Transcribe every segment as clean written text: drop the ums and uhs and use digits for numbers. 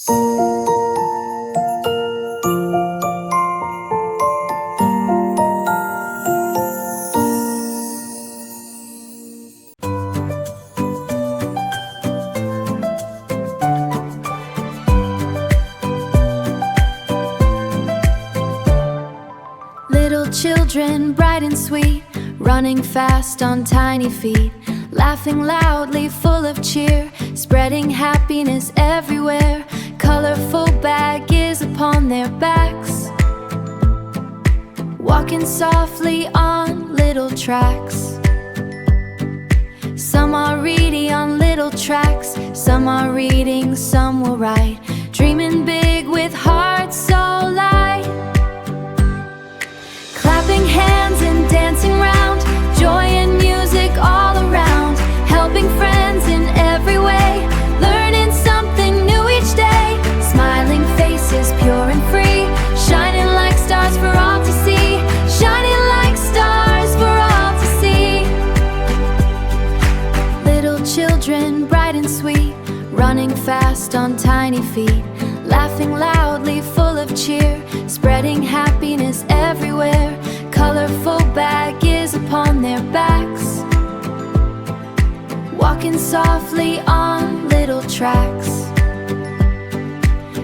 Little children, bright and sweet, running fast on tiny feet, laughing loudly, full of cheer, spreading happiness everywhere. Colorful baggies upon their backs, walking softly on little tracks. Some are reading on little tracks, some are reading, some will write, dreaming big with hearts so light. Clapping hands and dancing round, joy and music all around, helping friends in every way, learning something new each day. Smiling faces, pure and free, shining like stars for all to see, shining like stars for all to see. Little children, bright and sweet, running fast on tiny feet, laughing loudly, full of cheer, spreading happiness everywhere. Colorful baggies upon their backs, walking softly on little tracks.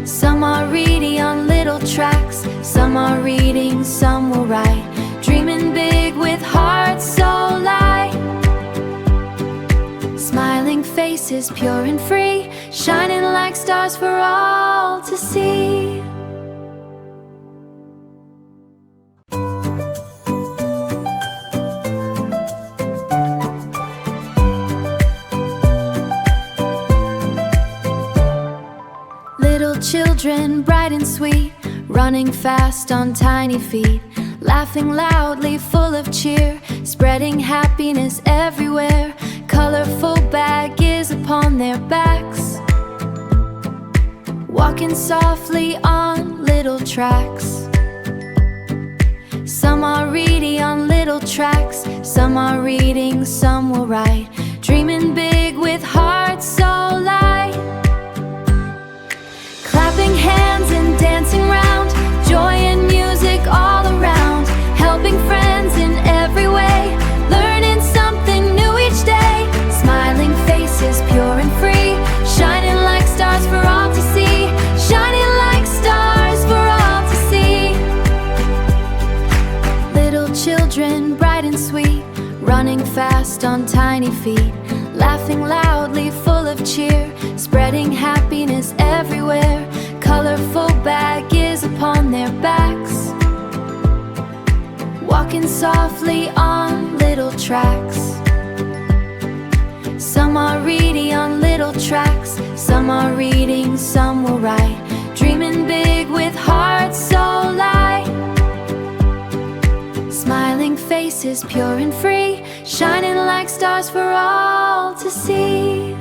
Some are reading on little tracks, some are reading, some will write, dreaming big with hearts so light. Smiling faces, pure and free, shining like stars for all to see. Little children, bright and sweet, running fast on tiny feet, laughing loudly, full of cheer, spreading happiness everywhere. Colorful baggies upon their backs, walking softly on little tracks. Some are reading on little tracks, some are reading, some will write, dreaming big with hearts so light. Clapping hands and dancing round, joy and music all around, helping friends in every way, learning something new each day. Smiling faces, pure and free, shining like stars for all to see, shining like stars for all to see. Little children, bright and sweet, running fast on tiny feet, laughing loudly, full of cheer, spreading happiness everywhere. Colorful baggies upon their backs, walking softly on little tracks. Some are reading on little tracks, some are reading, some will write, dreaming big with hearts so light. Smiling faces, pure and free, shining like stars for all to see.